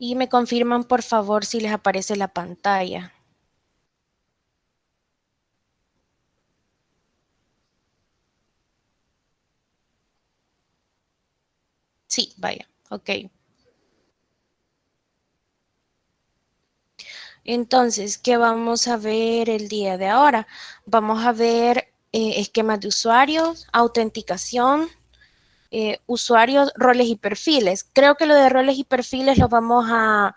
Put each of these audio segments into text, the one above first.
Y me confirman, por favor, si les aparece la pantalla. Sí, vaya, ok. Entonces, ¿qué vamos a ver el día de ahora? Vamos a ver esquemas de usuarios, autenticación, usuarios, roles y perfiles. Creo que lo de roles y perfiles lo vamos a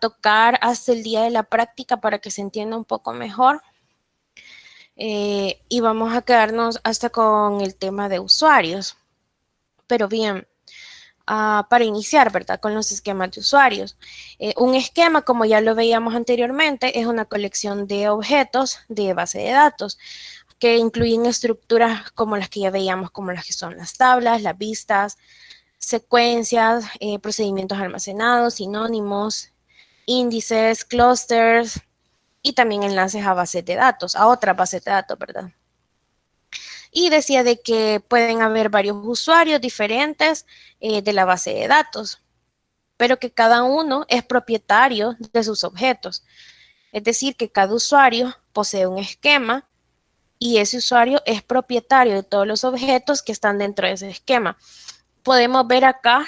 tocar hasta el día de la práctica para que se entienda un poco mejor. Y vamos a quedarnos hasta con el tema de usuarios. Pero bien, para iniciar, ¿verdad? Con los esquemas de usuarios. Un esquema, como ya lo veíamos anteriormente, es una colección de objetos de base de datos que incluyen estructuras como las que ya veíamos, como las que son las tablas, las vistas, secuencias, procedimientos almacenados, sinónimos, índices, clusters y también enlaces a bases de datos, a otras bases de datos, ¿verdad? Y decía de que pueden haber varios usuarios diferentes de la base de datos, pero que cada uno es propietario de sus objetos. Es decir, que cada usuario posee un esquema y ese usuario es propietario de todos los objetos que están dentro de ese esquema. Podemos ver acá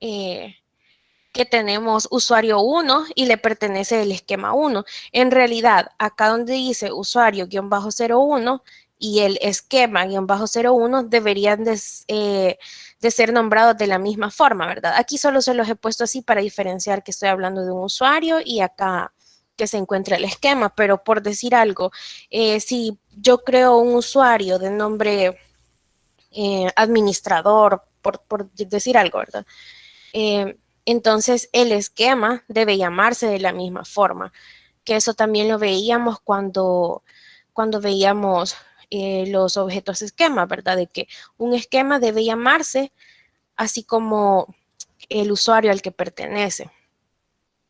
eh, que tenemos usuario 1 y le pertenece el esquema 1. En realidad, acá donde dice usuario-01 y el esquema-01 deberían de ser nombrados de la misma forma, ¿verdad? Aquí solo se los he puesto así para diferenciar que estoy hablando de un usuario y acá que se encuentra el esquema, pero por decir algo, si yo creo un usuario de nombre administrador, por decir algo, ¿verdad? Eh, entonces el esquema debe llamarse de la misma forma, que eso también lo veíamos cuando veíamos los objetos esquema, ¿verdad? De que un esquema debe llamarse así como el usuario al que pertenece.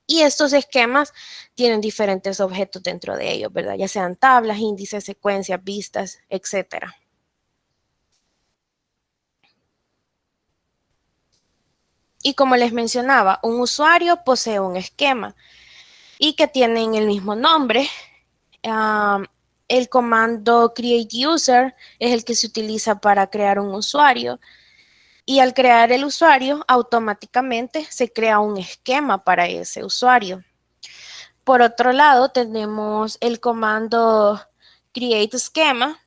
Y estos esquemas tienen diferentes objetos dentro de ellos, ¿verdad? Ya sean tablas, índices, secuencias, vistas, etcétera. Y como les mencionaba, un usuario posee un esquema y que tienen el mismo nombre. Um, el comando create user es el que se utiliza para crear un usuario y al crear el usuario automáticamente se crea un esquema para ese usuario. Por otro lado tenemos el comando create schema,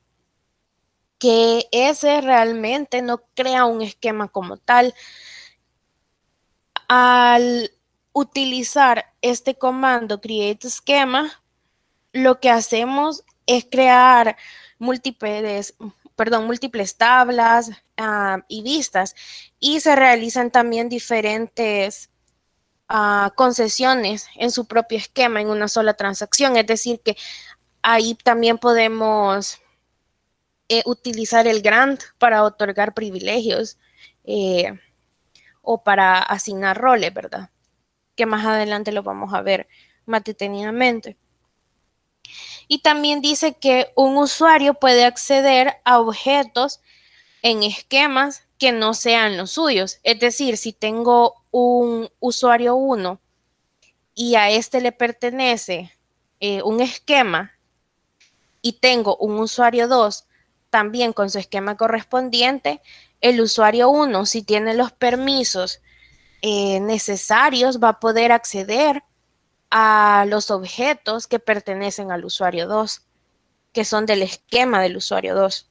que ese realmente no crea un esquema como tal. Al utilizar este comando create schema, lo que hacemos es crear múltiples, múltiples tablas y vistas y se realizan también diferentes concesiones en su propio esquema en una sola transacción. Es decir, que ahí también podemos utilizar el grant para otorgar privilegios eh, o para asignar roles, ¿verdad? Que más adelante lo vamos a ver más detenidamente. Y también dice que un usuario puede acceder a objetos en esquemas que no sean los suyos. Es decir, si tengo un usuario 1 y a este le pertenece un esquema y tengo un usuario 2 también con su esquema correspondiente, el usuario 1, si tiene los permisos necesarios, va a poder acceder a los objetos que pertenecen al usuario 2, que son del esquema del usuario 2.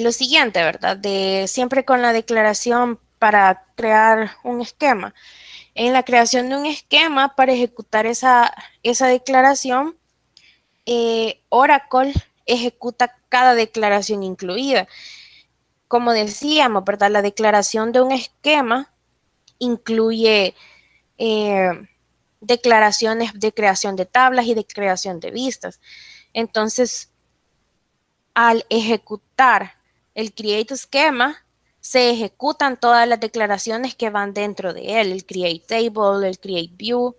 Lo siguiente, ¿verdad? De siempre con la declaración para crear un esquema. En la creación de un esquema para ejecutar esa declaración, Oracle ejecuta cada declaración incluida. Como decíamos, ¿verdad? La declaración de un esquema incluye eh, declaraciones de creación de tablas y de creación de vistas. Entonces, al ejecutar el create schema, se ejecutan todas las declaraciones que van dentro de él, el create table, el create view,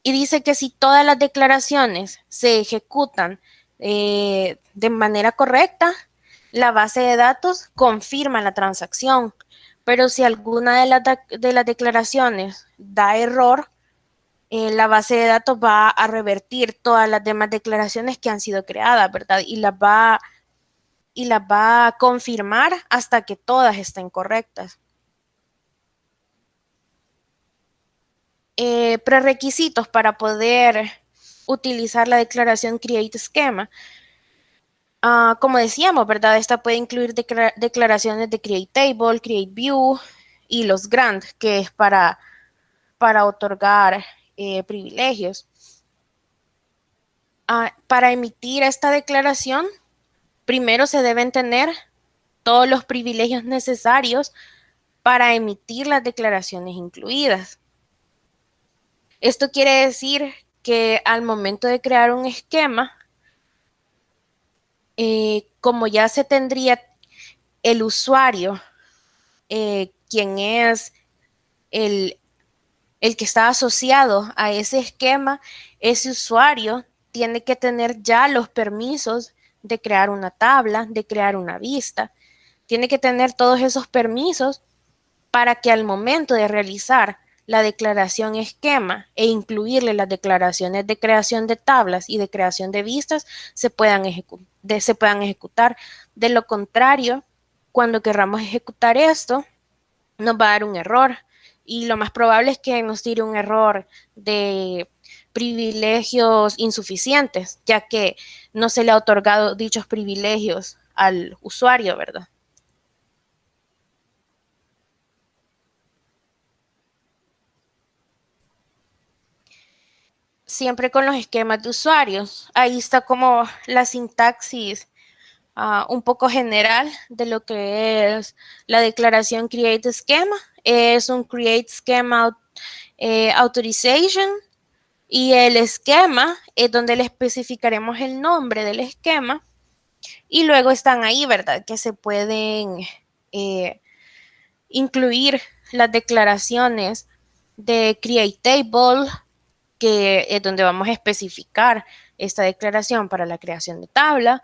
y dice que si todas las declaraciones se ejecutan de manera correcta, la base de datos confirma la transacción. Pero si alguna de las declaraciones da error, la base de datos va a revertir todas las demás declaraciones que han sido creadas, ¿verdad? Y las va a confirmar hasta que todas estén correctas. Prerequisitos para poder utilizar la declaración Create Schema. Como decíamos, ¿verdad? Esta puede incluir declaraciones de Create Table, Create View y los Grant, que es para otorgar privilegios. Para emitir esta declaración, primero se deben tener todos los privilegios necesarios para emitir las declaraciones incluidas. Esto quiere decir que al momento de crear un esquema, como ya se tendría el usuario, quien es el que está asociado a ese esquema, ese usuario tiene que tener ya los permisos de crear una tabla, de crear una vista. Tiene que tener todos esos permisos para que al momento de realizar la declaración esquema e incluirle las declaraciones de creación de tablas y de creación de vistas se puedan ejecutar. De lo contrario, cuando querramos ejecutar esto, nos va a dar un error y lo más probable es que nos tire un error de privilegios insuficientes, ya que no se le ha otorgado dichos privilegios al usuario, ¿verdad? Siempre con los esquemas de usuarios. Ahí está como la sintaxis un poco general de lo que es la declaración Create Schema. Es un Create Schema Authorization y el esquema es donde le especificaremos el nombre del esquema y luego están ahí, ¿verdad? Que se pueden incluir las declaraciones de Create Table, que es donde vamos a especificar esta declaración para la creación de tabla,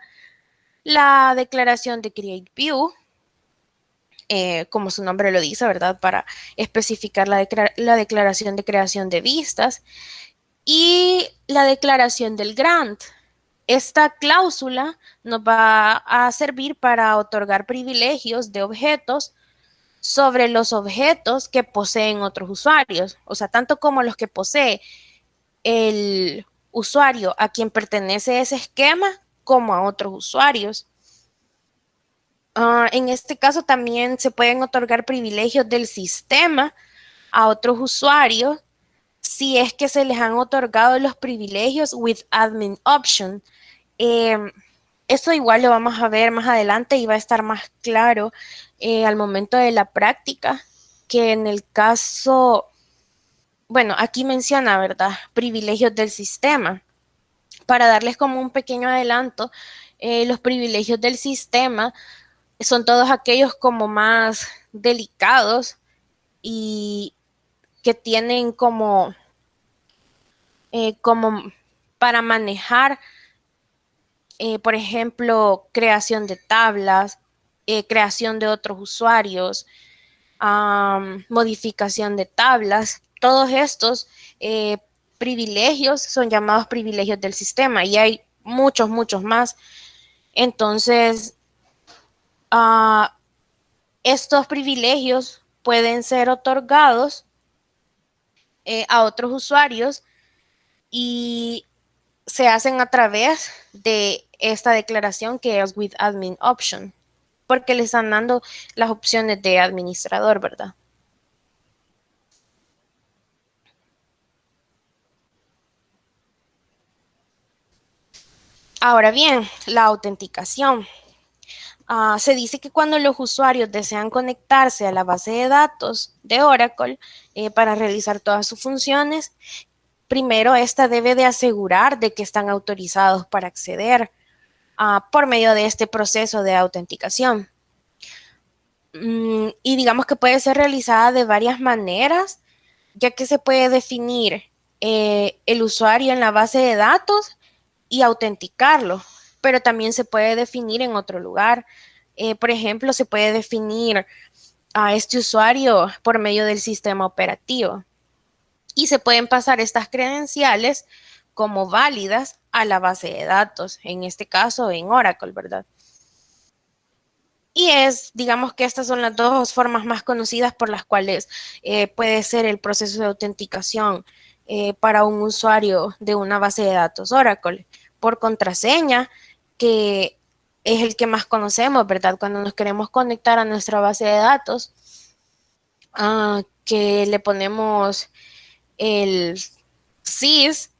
la declaración de Create View, como su nombre lo dice, ¿verdad? Para especificar la declaración de creación de vistas y la declaración del grant. Esta cláusula nos va a servir para otorgar privilegios de objetos sobre los objetos que poseen otros usuarios, o sea, tanto como los que posee el usuario a quien pertenece ese esquema como a otros usuarios. En este caso también se pueden otorgar privilegios del sistema a otros usuarios si es que se les han otorgado los privilegios with admin option. Eh, Esto igual lo vamos a ver más adelante y va a estar más claro al momento de la práctica, que en el caso, bueno, aquí menciona, ¿verdad? Privilegios del sistema. Para darles como un pequeño adelanto, los privilegios del sistema son todos aquellos como más delicados y que tienen como para manejar, por ejemplo, creación de tablas, creación de otros usuarios, modificación de tablas. Todos estos privilegios son llamados privilegios del sistema y hay muchos, muchos más. Entonces, uh, estos privilegios pueden ser otorgados a otros usuarios y se hacen a través de esta declaración que es with admin option, porque le están dando las opciones de administrador, ¿verdad? Ahora bien, la autenticación. Se dice que cuando los usuarios desean conectarse a la base de datos de Oracle para realizar todas sus funciones, primero esta debe de asegurar de que están autorizados para acceder por medio de este proceso de autenticación. Y digamos que puede ser realizada de varias maneras, ya que se puede definir el usuario en la base de datos y autenticarlo. pero también se puede definir en otro lugar. Por ejemplo, se puede definir a este usuario por medio del sistema operativo y se pueden pasar estas credenciales como válidas a la base de datos, en este caso en Oracle, ¿verdad? Y digamos que estas son las dos formas más conocidas por las cuales puede ser el proceso de autenticación para un usuario de una base de datos Oracle. Por contraseña, que es el que más conocemos, ¿verdad? Cuando nos queremos conectar a nuestra base de datos, que le ponemos el sys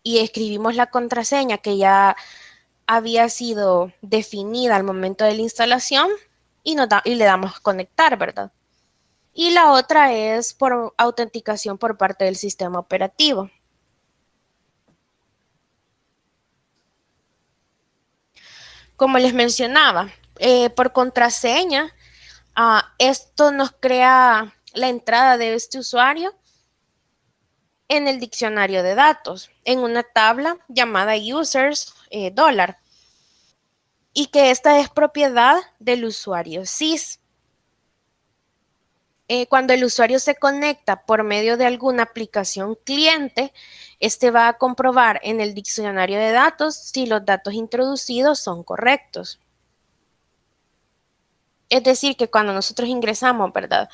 y escribimos la contraseña que ya había sido definida al momento de la instalación y le damos conectar, ¿verdad? Y la otra es por autenticación por parte del sistema operativo. Como les mencionaba, por contraseña, esto nos crea la entrada de este usuario en el diccionario de datos, en una tabla llamada users dólar, y que esta es propiedad del usuario sys. Cuando el usuario se conecta por medio de alguna aplicación cliente, este va a comprobar en el diccionario de datos si los datos introducidos son correctos. Es decir, que cuando nosotros ingresamos, ¿verdad?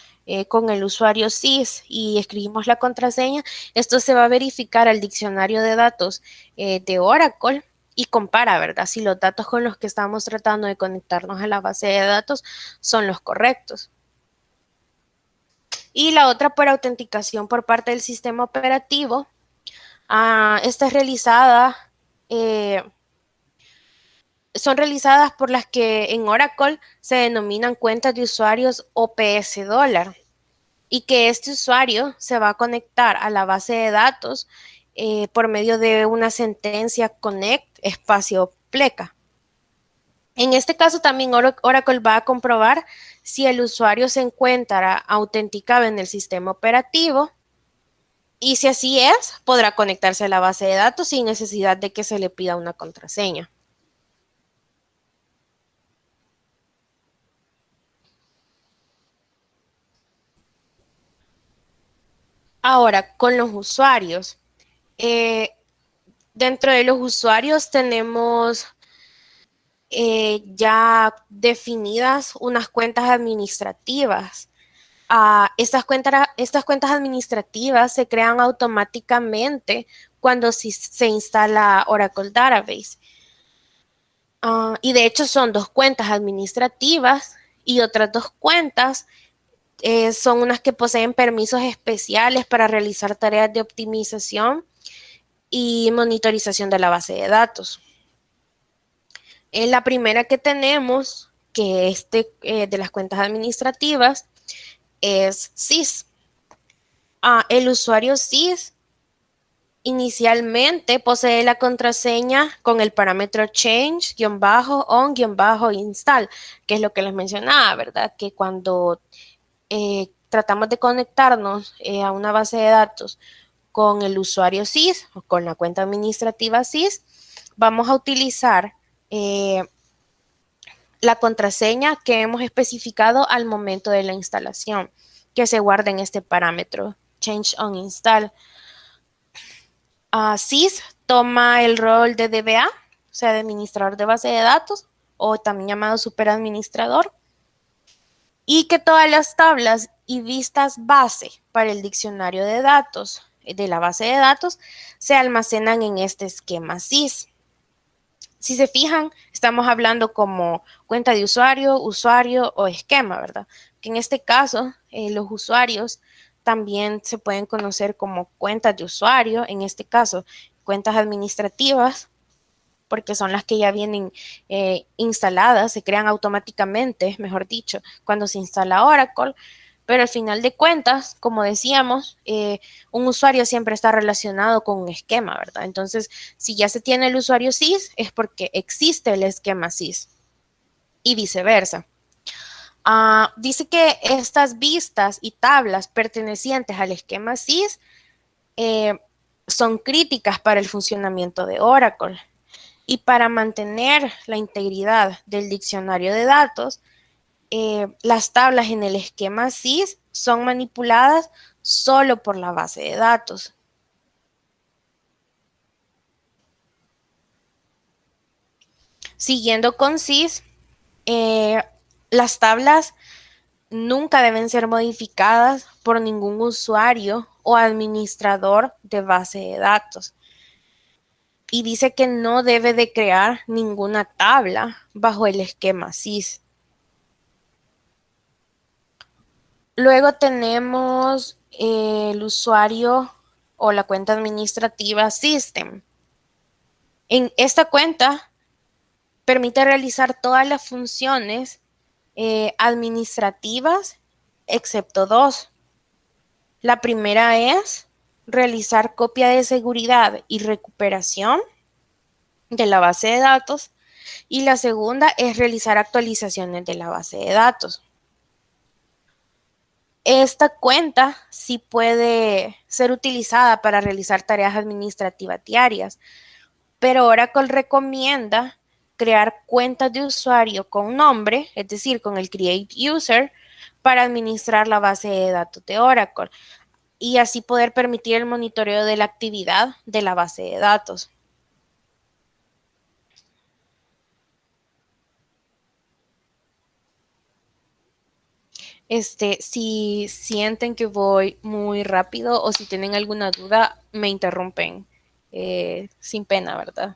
Con el usuario sys y escribimos la contraseña, esto se va a verificar al diccionario de datos de Oracle y compara, ¿verdad? Si los datos con los que estamos tratando de conectarnos a la base de datos son los correctos. Y la otra por autenticación por parte del sistema operativo. Esta es realizada, son realizadas por las que en Oracle se denominan cuentas de usuarios OPS dólar y que este usuario se va a conectar a la base de datos por medio de una sentencia connect espacio pleca. En este caso también Oracle va a comprobar si el usuario se encuentra autenticado en el sistema operativo y si así es, podrá conectarse a la base de datos sin necesidad de que se le pida una contraseña. Ahora, con los usuarios. Eh, Dentro de los usuarios tenemos ya definidas unas cuentas administrativas. Estas cuentas administrativas se crean automáticamente cuando se instala Oracle Database. Y de hecho son dos cuentas administrativas y otras dos cuentas son unas que poseen permisos especiales para realizar tareas de optimización y monitorización de la base de datos. La primera que tenemos, que es de las cuentas administrativas, es sys. El usuario sys inicialmente posee la contraseña con el parámetro change-on-install, que es lo que les mencionaba, ¿verdad? Que cuando tratamos de conectarnos a una base de datos con el usuario sys o con la cuenta administrativa sys, vamos a utilizar la contraseña que hemos especificado al momento de la instalación, que se guarda en este parámetro change on install. sys toma el rol de DBA, o sea, de administrador de base de datos, o también llamado superadministrador, y que todas las tablas y vistas base para el diccionario de datos de la base de datos se almacenan en este esquema sys. Si se fijan, estamos hablando como cuenta de usuario, usuario o esquema, ¿verdad? Que en este caso, los usuarios también se pueden conocer como cuentas de usuario, en este caso, cuentas administrativas, porque son las que ya vienen instaladas, se crean automáticamente, mejor dicho, cuando se instala Oracle. Pero al final de cuentas, como decíamos, un usuario siempre está relacionado con un esquema, ¿verdad? Entonces, si ya se tiene el usuario sys, es porque existe el esquema sys y viceversa. Dice que estas vistas y tablas pertenecientes al esquema sys son críticas para el funcionamiento de Oracle. Y para mantener la integridad del diccionario de datos, las tablas en el esquema SIS son manipuladas solo por la base de datos. Siguiendo con SIS, las tablas nunca deben ser modificadas por ningún usuario o administrador de base de datos. Y dice que no debe de crear ninguna tabla bajo el esquema SIS. Luego tenemos el usuario o la cuenta administrativa System. En esta cuenta permite realizar todas las funciones administrativas excepto dos. La primera es realizar copia de seguridad y recuperación de la base de datos y la segunda es realizar actualizaciones de la base de datos. Esta cuenta sí puede ser utilizada para realizar tareas administrativas diarias, pero Oracle recomienda crear cuentas de usuario con nombre, es decir, con el Create User, para administrar la base de datos de Oracle y así poder permitir el monitoreo de la actividad de la base de datos. Si sienten que voy muy rápido o si tienen alguna duda, me interrumpen. Sin pena, ¿verdad?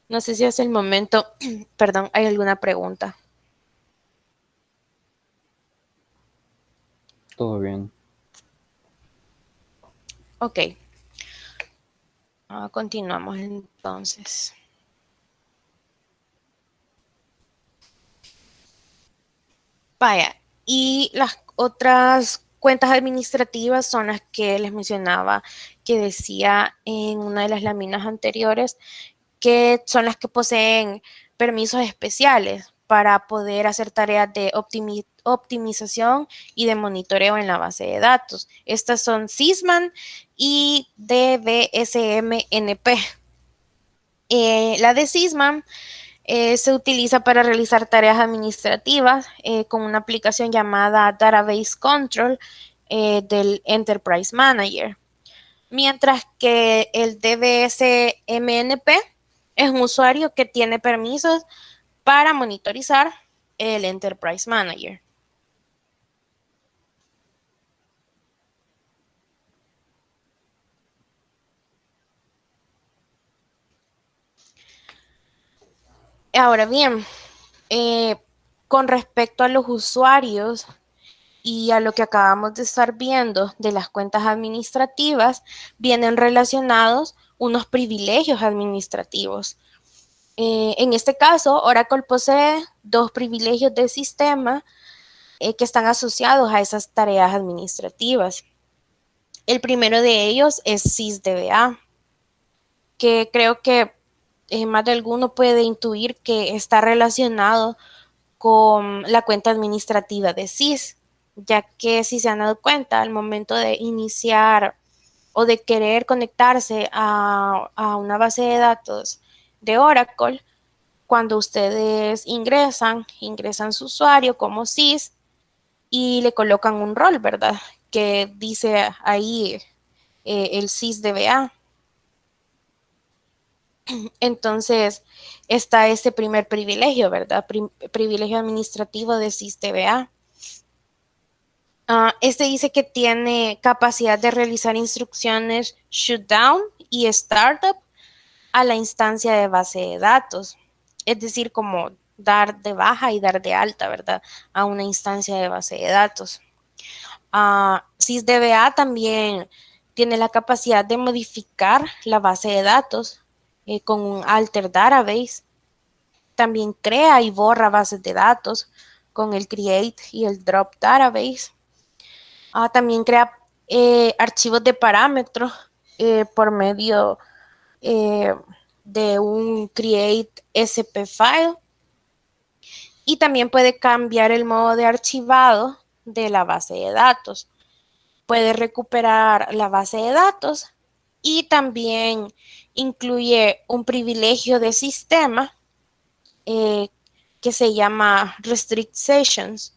No sé si es el momento, perdón, hay alguna pregunta. Todo bien. Ok, continuamos entonces. Vaya, y las otras cuentas administrativas son las que les mencionaba, que decía en una de las láminas anteriores, que son las que poseen permisos especiales para poder hacer tareas de optimización y de monitoreo en la base de datos. Estas son Sysman y DBSMNP. La de Sysman se utiliza para realizar tareas administrativas con una aplicación llamada Database Control del Enterprise Manager. Mientras que el DBSMNP es un usuario que tiene permisos para monitorizar el Enterprise Manager. Ahora bien, eh, con respecto a los usuarios y a lo que acabamos de estar viendo de las cuentas administrativas, vienen relacionados unos privilegios administrativos. En este caso, Oracle posee dos privilegios de sistema que están asociados a esas tareas administrativas. El primero de ellos es SysDBA, que creo que más de alguno puede intuir que está relacionado con la cuenta administrativa de SIS, ya que si se han dado cuenta al momento de iniciar o de querer conectarse a una base de datos de Oracle, cuando ustedes ingresan su usuario como SIS y le colocan un rol, ¿verdad? Que dice ahí el SysDBA. Entonces, está este primer privilegio, ¿verdad? Privilegio administrativo de SysDBA. Este dice que tiene capacidad de realizar instrucciones shutdown y startup a la instancia de base de datos. Es decir, como dar de baja y dar de alta, ¿verdad? A una instancia de base de datos. SysDBA también tiene la capacidad de modificar la base de datos con un alter database. También crea y borra bases de datos con el create y el drop database. También crea archivos de parámetros por medio de un create SP file y también puede cambiar el modo de archivado de la base de datos. Puede recuperar la base de datos y también incluye un privilegio de sistema eh, que se llama Restrict Sessions.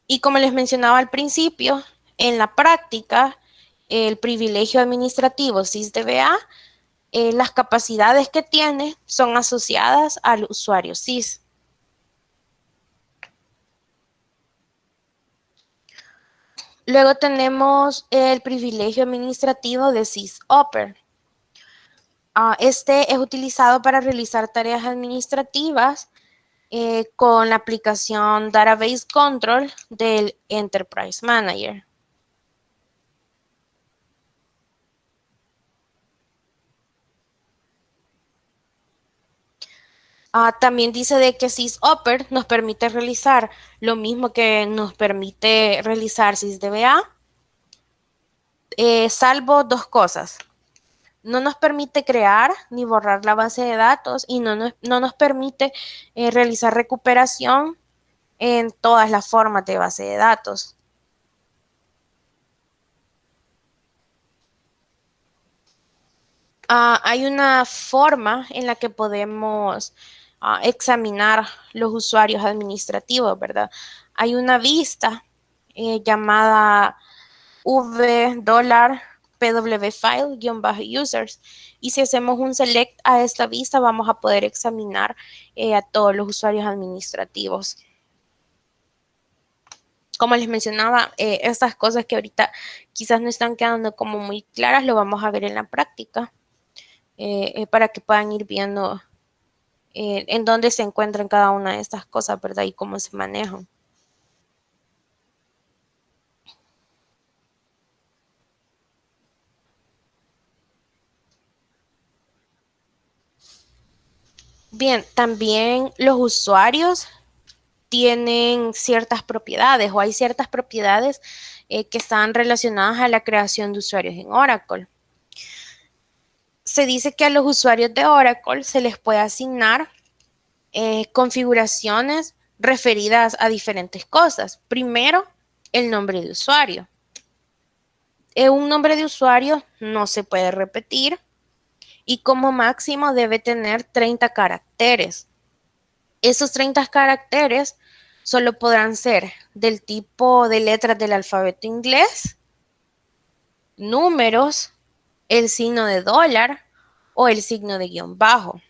Y como les mencionaba al principio, en la práctica, el privilegio administrativo SysDBA, las capacidades que tiene son asociadas al usuario SYS. Luego tenemos el privilegio administrativo de SysOper. Este es utilizado para realizar tareas administrativas con la aplicación Database Control del Enterprise Manager. También dice de que SysOper nos permite realizar lo mismo que nos permite realizar SysDBA, salvo dos cosas. No nos permite crear ni borrar la base de datos y no nos permite realizar recuperación en todas las formas de base de datos. Hay una forma en la que podemos examinar los usuarios administrativos, ¿verdad? Hay una vista llamada $pwfile-users y si hacemos un select a esta vista vamos a poder examinar a todos los usuarios administrativos. Como les mencionaba, estas cosas que ahorita quizás no están quedando como muy claras, lo vamos a ver en la práctica para que puedan ir viendo en dónde se encuentran cada una de estas cosas, ¿verdad? Y cómo se manejan. Bien, también los usuarios tienen ciertas propiedades o hay ciertas propiedades que están relacionadas a la creación de usuarios en Oracle. Se dice que a los usuarios de Oracle se les puede asignar configuraciones referidas a diferentes cosas. Primero, el nombre de usuario. Un nombre de usuario no se puede repetir y como máximo debe tener 30 caracteres. Esos 30 caracteres solo podrán ser del tipo de letras del alfabeto inglés, números, el signo de dólar o el signo de guión bajo.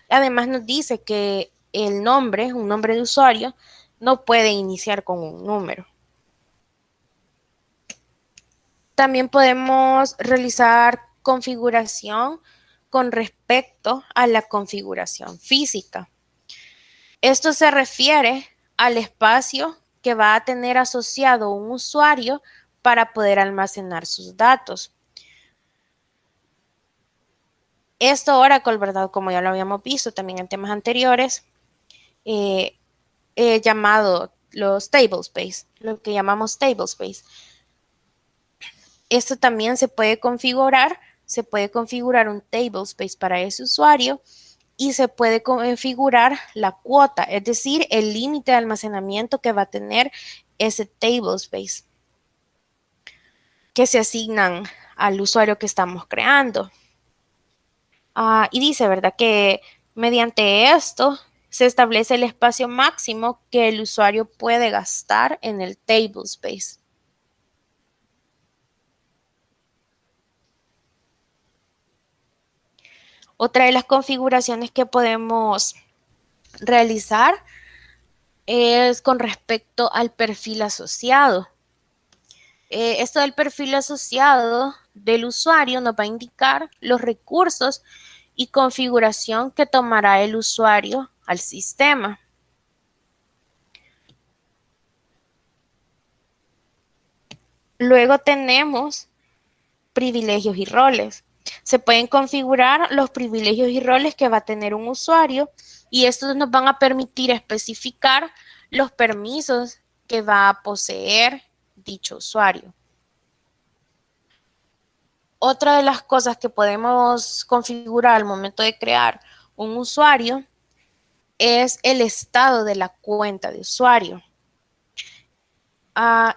Además nos dice que el nombre, un nombre de usuario, no puede iniciar con un número. También podemos realizar configuración con respecto a la configuración física. Esto se refiere al espacio que va a tener asociado un usuario para poder almacenar sus datos. Esto Oracle, ¿verdad? Como ya lo habíamos visto también en temas anteriores, llamado los tablespace, lo que llamamos tablespace. Esto también se puede configurar un tablespace para ese usuario y se puede configurar la cuota, es decir, el límite de almacenamiento que va a tener ese tablespace que se asignan al usuario que estamos creando. Y dice, ¿verdad? Que mediante esto se establece el espacio máximo que el usuario puede gastar en el tablespace. Otra de las configuraciones que podemos realizar es con respecto al perfil asociado. Esto del perfil asociado del usuario nos va a indicar los recursos y configuración que tomará el usuario al sistema. Luego tenemos privilegios y roles. Se pueden configurar los privilegios y roles que va a tener un usuario y estos nos van a permitir especificar los permisos que va a poseer dicho usuario. Otra de las cosas que podemos configurar al momento de crear un usuario es el estado de la cuenta de usuario.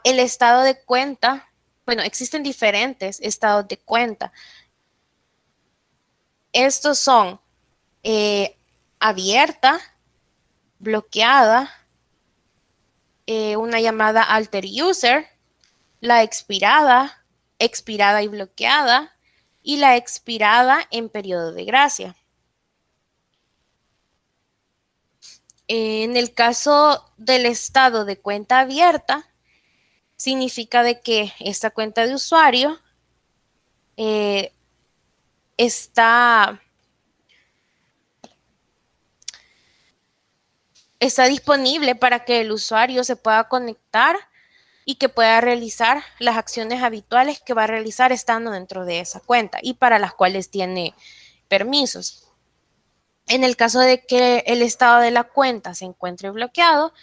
El estado de cuenta, bueno, existen diferentes estados de cuenta. estos son abierta, bloqueada, una llamada alter user, la expirada, expirada y bloqueada, y la expirada en periodo de gracia. En el caso del estado de cuenta abierta, significa de que esta cuenta de usuario eh, está, está disponible para que el usuario se pueda conectar y que pueda realizar las acciones habituales que va a realizar estando dentro de esa cuenta y para las cuales tiene permisos. En el caso de que el estado de la cuenta se encuentre bloqueado,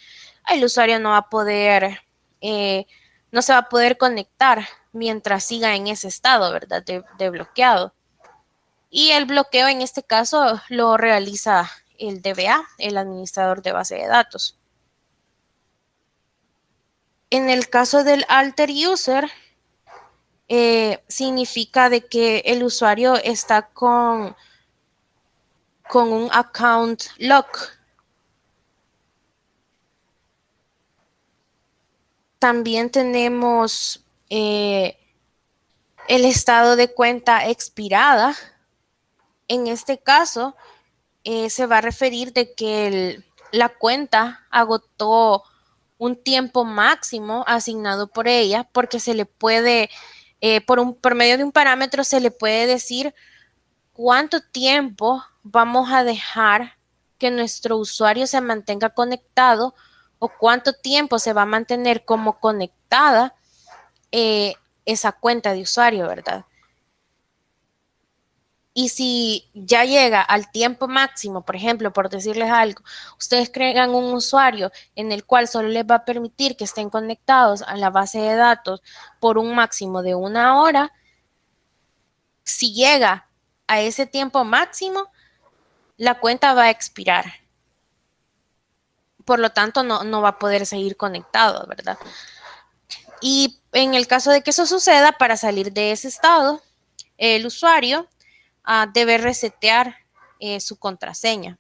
el usuario no va a poder, no se va a poder conectar mientras siga en ese estado, ¿verdad? De bloqueado. Y el bloqueo en este caso lo realiza el DBA, el administrador de base de datos. En el caso del alter user, significa de que el usuario está con un account lock. También tenemos el estado de cuenta expirada. En este caso, se va a referir de que la cuenta agotó un tiempo máximo asignado por ella, porque se le puede, por medio de un parámetro, se le puede decir cuánto tiempo vamos a dejar que nuestro usuario se mantenga conectado o cuánto tiempo se va a mantener como conectada esa cuenta de usuario, ¿verdad? Y si ya llega al tiempo máximo, por ejemplo, por decirles algo, ustedes crean un usuario en el cual solo les va a permitir que estén conectados a la base de datos por un máximo de 1 hora, si llega a ese tiempo máximo, la cuenta va a expirar. Por lo tanto, no va a poder seguir conectado, ¿verdad? Y en el caso de que eso suceda, para salir de ese estado, el usuario debe resetear su contraseña.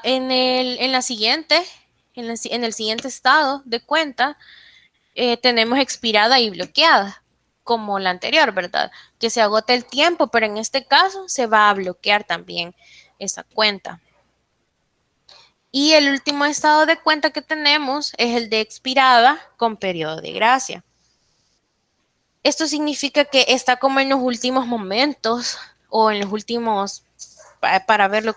En el siguiente estado de cuenta, tenemos expirada y bloqueada, como la anterior, ¿verdad? Que se agota el tiempo, pero en este caso se va a bloquear también esa cuenta. Y el último estado de cuenta que tenemos es el de expirada con periodo de gracia. Esto significa que está como en los últimos momentos o en los últimos, para verlo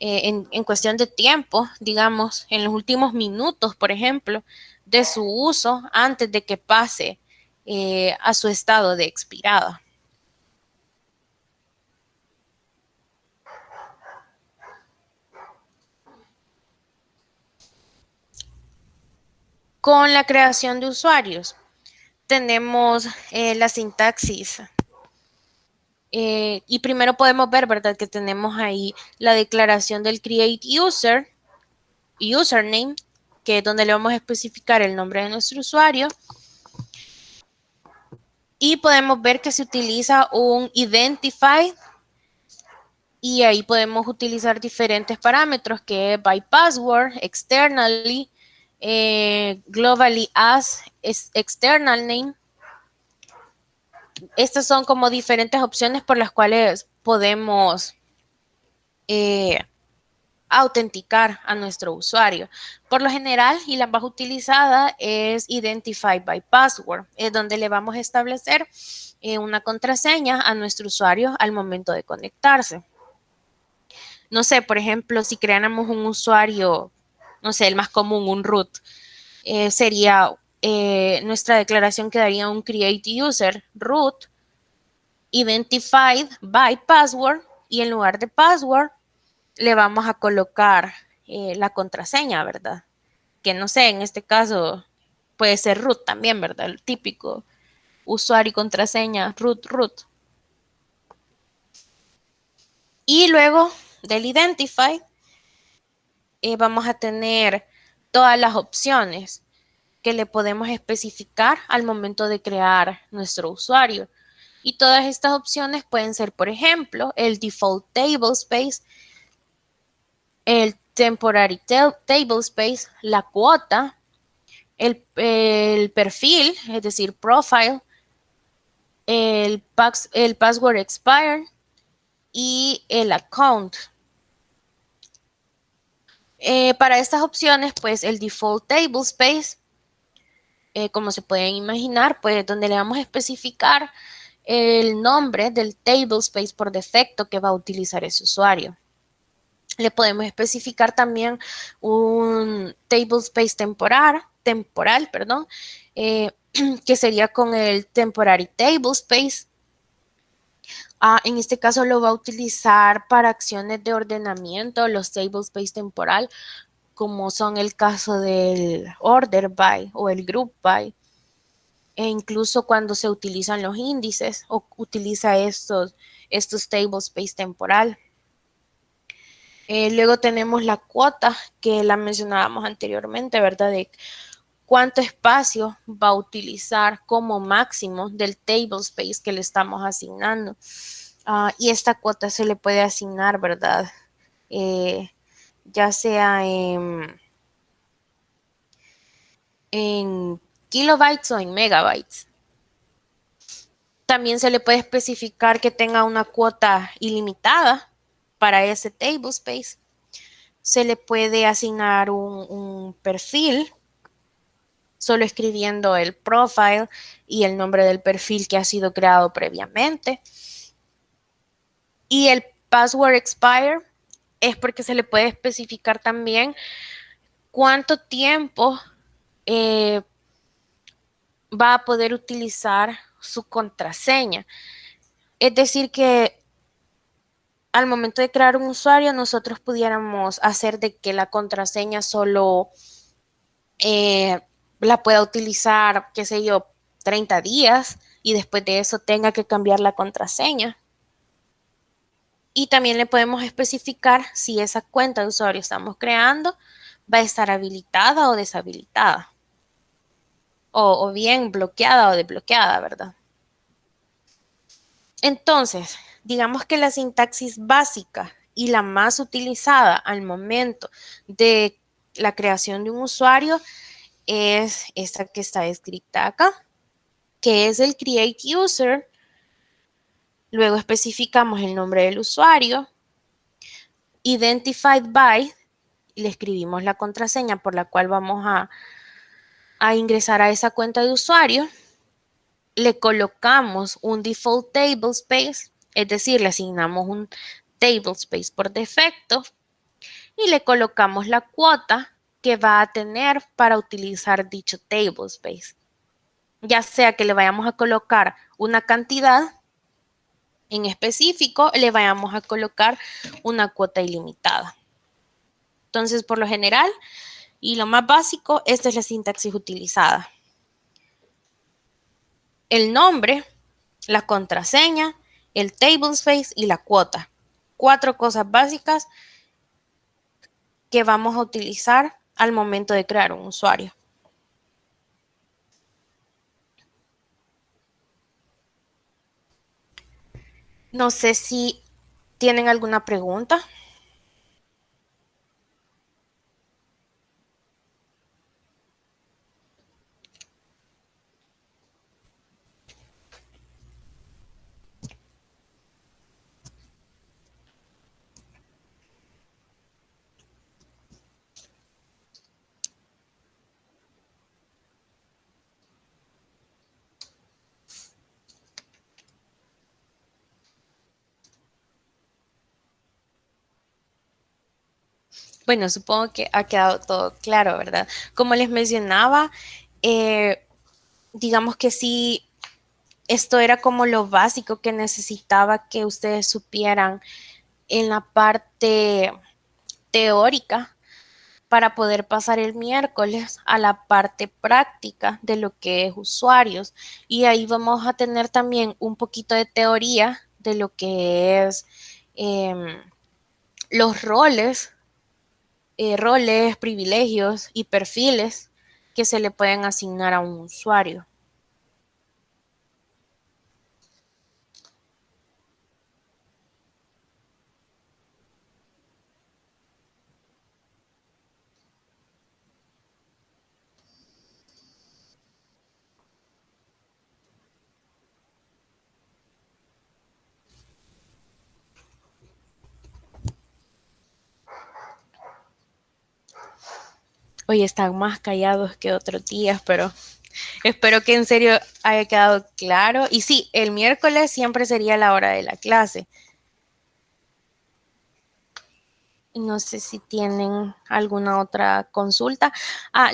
en cuestión de tiempo, digamos, en los últimos minutos, por ejemplo, de su uso antes de que pase a su estado de expirada. Con la creación de usuarios, tenemos la sintaxis. Y primero podemos ver, ¿verdad? Que tenemos ahí la declaración del create user y username, que es donde le vamos a especificar el nombre de nuestro usuario. Y podemos ver que se utiliza un identify y ahí podemos utilizar diferentes parámetros que es by password, externally, globally as external name. Estas son como diferentes opciones por las cuales podemos autenticar a nuestro usuario. Por lo general, y la más utilizada es Identify by Password, es donde le vamos a establecer una contraseña a nuestro usuario al momento de conectarse. No sé, por ejemplo, si creáramos un usuario, no sé, el más común, un root, sería nuestra declaración quedaría un create user root identified by password y en lugar de password le vamos a colocar la contraseña, ¿verdad? Que no sé, en este caso puede ser root también, ¿verdad? El típico usuario y contraseña root. Y luego del identify vamos a tener todas las opciones. que le podemos especificar al momento de crear nuestro usuario. Y todas estas opciones pueden ser, por ejemplo, el default tablespace, el temporary tablespace, la cuota, el perfil, es decir, profile, el password expire y el account. Para estas opciones, pues el default tablespace, como se pueden imaginar, pues donde le vamos a especificar el nombre del tablespace por defecto que va a utilizar ese usuario. Le podemos especificar también un tablespace temporal, perdón, que sería con el temporary tablespace. En este caso lo va a utilizar para acciones de ordenamiento, los tablespace temporal, como son el caso del order by o el group by, e incluso cuando se utilizan los índices o utiliza estos tablespace temporal. Luego tenemos la cuota que la mencionábamos anteriormente, ¿verdad? De cuánto espacio va a utilizar como máximo del tablespace que le estamos asignando. Y esta cuota se le puede asignar, ¿verdad? Ya sea en kilobytes o en megabytes. También se le puede especificar que tenga una cuota ilimitada para ese tablespace. Se le puede asignar un perfil, solo escribiendo el profile y el nombre del perfil que ha sido creado previamente. Y el password expire es porque se le puede especificar también cuánto tiempo va a poder utilizar su contraseña. Es decir, que al momento de crear un usuario, nosotros pudiéramos hacer de que la contraseña solo la pueda utilizar, qué sé yo, 30 días y después de eso tenga que cambiar la contraseña. Y también le podemos especificar si esa cuenta de usuario que estamos creando va a estar habilitada o deshabilitada. O bien bloqueada o desbloqueada, ¿verdad? Entonces, digamos que la sintaxis básica y la más utilizada al momento de la creación de un usuario es esta que está escrita acá, que es el create user. Luego especificamos el nombre del usuario, identified by, y le escribimos la contraseña por la cual vamos a ingresar a esa cuenta de usuario. Le colocamos un default tablespace, es decir, le asignamos un tablespace por defecto y le colocamos la cuota que va a tener para utilizar dicho tablespace. Ya sea que le vayamos a colocar una cantidad en específico, le vayamos a colocar una cuota ilimitada. Entonces, por lo general, y lo más básico, esta es la sintaxis utilizada. El nombre, la contraseña, el tablespace y la cuota. 4 cosas básicas que vamos a utilizar al momento de crear un usuario. No sé si tienen alguna pregunta. Bueno, supongo que ha quedado todo claro, ¿verdad? Como les mencionaba, digamos que sí, esto era como lo básico que necesitaba que ustedes supieran en la parte teórica para poder pasar el miércoles a la parte práctica de lo que es usuarios. Y ahí vamos a tener también un poquito de teoría de lo que es los roles, privilegios y perfiles que se le pueden asignar a un usuario. Hoy están más callados que otros días, pero espero que en serio haya quedado claro. Y sí, el miércoles siempre sería la hora de la clase. No sé si tienen alguna otra consulta.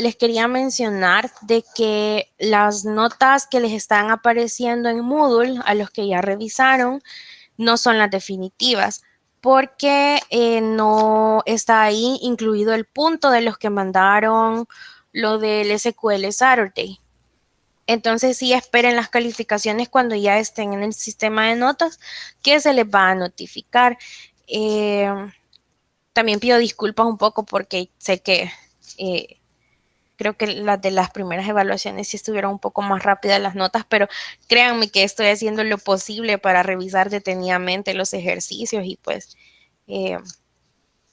Les quería mencionar de que las notas que les están apareciendo en Moodle, a los que ya revisaron, no son las definitivas, porque no está ahí incluido el punto de los que mandaron lo del SQL Saturday. Entonces sí esperen las calificaciones cuando ya estén en el sistema de notas, que se les va a notificar. Eh, También pido disculpas un poco porque sé que creo que las de las primeras evaluaciones sí estuvieron un poco más rápidas las notas, pero créanme que estoy haciendo lo posible para revisar detenidamente los ejercicios y pues eh,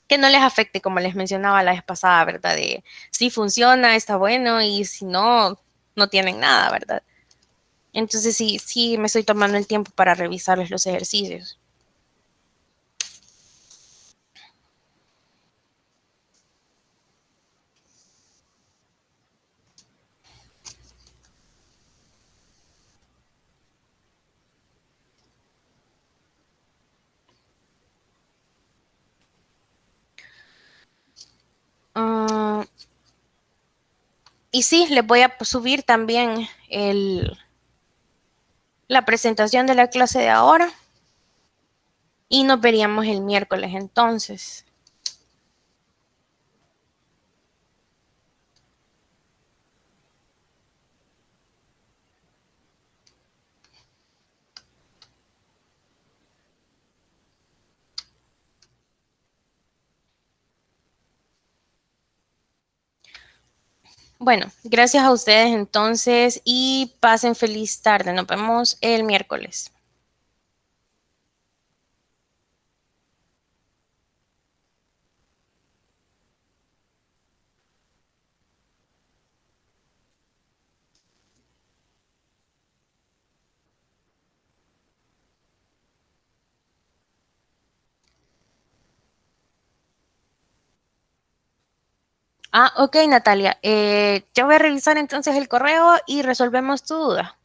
que no les afecte, como les mencionaba la vez pasada, ¿verdad? De si funciona, está bueno, y si no, no tienen nada, ¿verdad? Entonces sí, sí me estoy tomando el tiempo para revisarles los ejercicios. Uh, y sí, les voy a subir también la presentación de la clase de ahora y nos veríamos el miércoles entonces. Bueno, gracias a ustedes entonces y pasen feliz tarde. Nos vemos el miércoles. Ok, Natalia. Yo voy a revisar entonces el correo y resolvemos tu duda.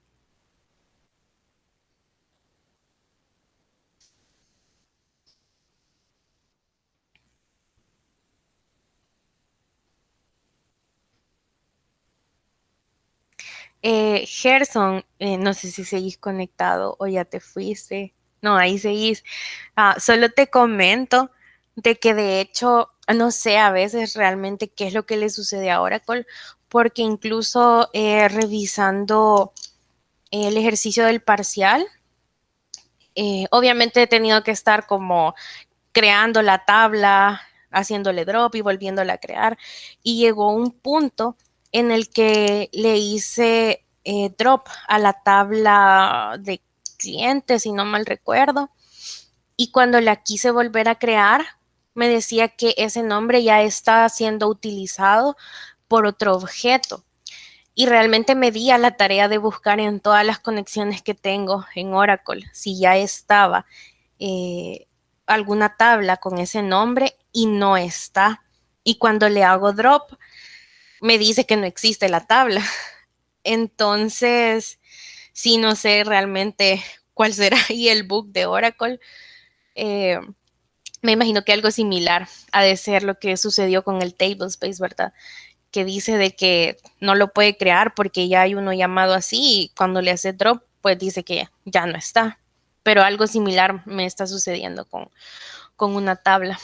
Gerson, no sé si seguís conectado o ya te fuiste. No, ahí seguís. Solo te comento de que de hecho, no sé a veces realmente qué es lo que le sucede a Oracle, porque incluso revisando el ejercicio del parcial, obviamente he tenido que estar como creando la tabla, haciéndole drop y volviéndola a crear. Y llegó un punto en el que le hice drop a la tabla de clientes, si no mal recuerdo. Y cuando la quise volver a crear, me decía que ese nombre ya está siendo utilizado por otro objeto. Y realmente me di a la tarea de buscar en todas las conexiones que tengo en Oracle si ya estaba eh, alguna tabla con ese nombre y no está. Y cuando le hago drop, me dice que no existe la tabla. Entonces, sí, no sé realmente cuál será ahí el bug de Oracle. Eh, Me imagino que algo similar ha de ser lo que sucedió con el Tablespace, ¿verdad? Que dice de que no lo puede crear porque ya hay uno llamado así y cuando le hace drop, pues dice que ya no está. Pero algo similar me está sucediendo con una tabla.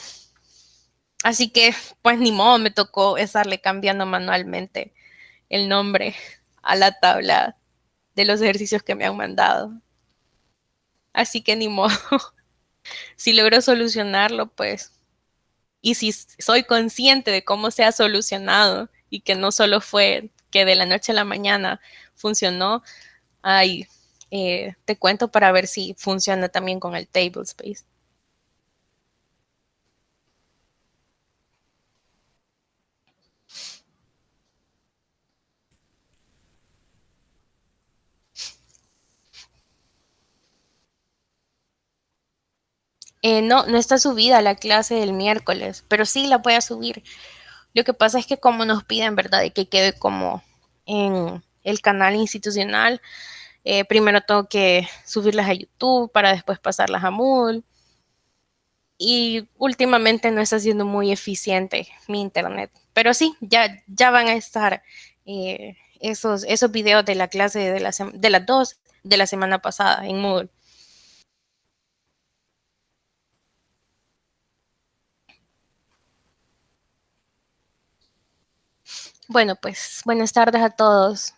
Así que, pues ni modo, me tocó estarle cambiando manualmente el nombre a la tabla de los ejercicios que me han mandado. Así que ni modo, si logro solucionarlo, pues, y si soy consciente de cómo se ha solucionado y que no solo fue que de la noche a la mañana funcionó. Ay, te cuento para ver si funciona también con el Tablespace. No, no está subida la clase del miércoles, pero sí la voy a subir. Lo que pasa es que como nos piden, ¿verdad? De que quede como en el canal institucional, primero tengo que subirlas a YouTube para después pasarlas a Moodle. Y últimamente no está siendo muy eficiente mi internet. Pero sí, ya van a estar esos videos de la clase de las dos de la semana pasada en Moodle. Bueno, pues buenas tardes a todos.